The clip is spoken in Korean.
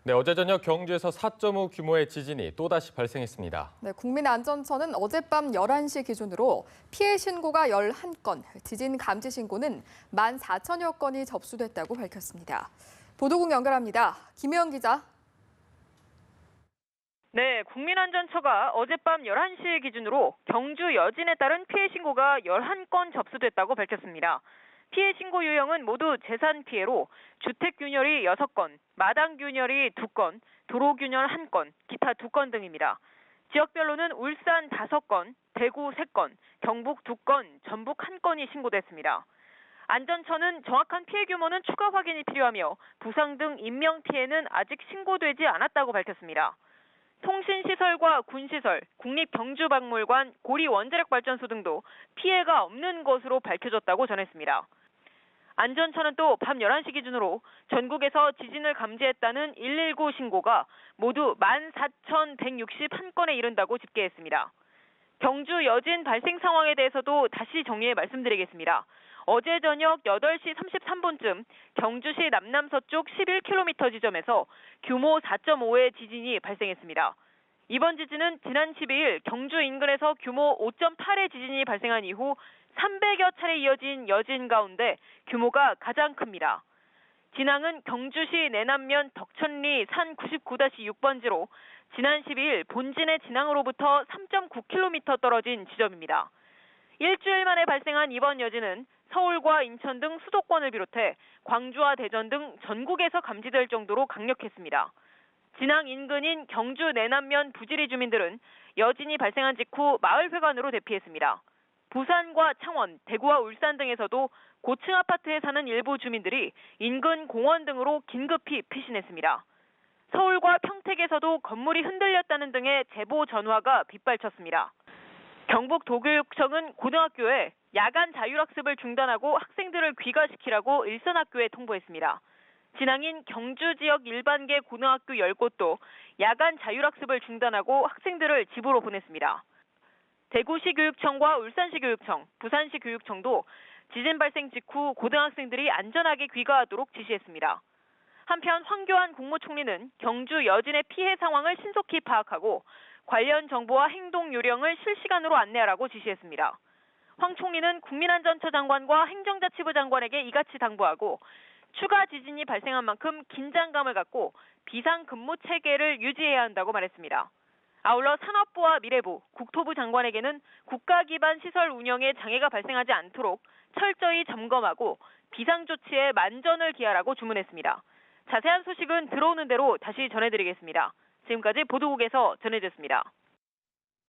네, 어제 저녁 경주에서 4.5 규모의 지진이 또다시 발생했습니다. 네, 국민안전처는 어젯밤 11시 기준으로 피해 신고가 11건, 지진 감지 신고는 14,000여 건이 접수됐다고 밝혔습니다. 보도국 연결합니다. 김혜영 기자. 네, 국민안전처가 어젯밤 11시 기준으로 경주 여진에 따른 피해 신고가 11건 접수됐다고 밝혔습니다. 피해 신고 유형은 모두 재산 피해로 주택 균열이 6건, 마당 균열이 2건, 도로 균열 1건, 기타 2건 등입니다. 지역별로는 울산 5건, 대구 3건, 경북 2건, 전북 1건이 신고됐습니다. 안전처는 정확한 피해 규모는 추가 확인이 필요하며 부상 등 인명 피해는 아직 신고되지 않았다고 밝혔습니다. 통신시설과 군시설, 국립경주박물관, 고리원자력발전소 등도 피해가 없는 것으로 밝혀졌다고 전했습니다. 안전처는 또 밤 11시 기준으로 전국에서 지진을 감지했다는 119 신고가 모두 14,161건에 이른다고 집계했습니다. 경주 여진 발생 상황에 대해서도 다시 정리해 말씀드리겠습니다. 어제 저녁 8시 33분쯤 경주시 남남서쪽 11km 지점에서 규모 4.5의 지진이 발생했습니다. 이번 지진은 지난 12일 경주 인근에서 규모 5.8의 지진이 발생한 이후 300여 차례 이어진 여진 가운데 규모가 가장 큽니다. 진앙은 경주시 내남면 덕천리 산 99-6번지로 지난 12일 본진의 진앙으로부터 3.9km 떨어진 지점입니다. 일주일 만에 발생한 이번 여진은 서울과 인천 등 수도권을 비롯해 광주와 대전 등 전국에서 감지될 정도로 강력했습니다. 진앙 인근인 경주 내남면 부지리 주민들은 여진이 발생한 직후 마을회관으로 대피했습니다. 부산과 창원, 대구와 울산 등에서도 고층 아파트에 사는 일부 주민들이 인근 공원 등으로 긴급히 피신했습니다. 서울과 평택에서도 건물이 흔들렸다는 등의 제보 전화가 빗발쳤습니다. 경북도교육청은 고등학교에 야간 자율학습을 중단하고 학생들을 귀가시키라고 일선학교에 통보했습니다. 진앙인 경주 지역 일반계 고등학교 10곳도 야간 자율학습을 중단하고 학생들을 집으로 보냈습니다. 대구시 교육청과 울산시 교육청, 부산시 교육청도 지진 발생 직후 고등학생들이 안전하게 귀가하도록 지시했습니다. 한편 황교안 국무총리는 경주 여진의 피해 상황을 신속히 파악하고 관련 정보와 행동 요령을 실시간으로 안내하라고 지시했습니다. 황 총리는 국민안전처 장관과 행정자치부 장관에게 이같이 당부하고 추가 지진이 발생한 만큼 긴장감을 갖고 비상근무 체계를 유지해야 한다고 말했습니다. 아울러 산업부와 미래부, 국토부 장관에게는 국가 기반 시설 운영에 장애가 발생하지 않도록 철저히 점검하고 비상조치에 만전을 기하라고 주문했습니다. 자세한 소식은 들어오는 대로 다시 전해드리겠습니다. 지금까지 보도국에서 전해졌습니다.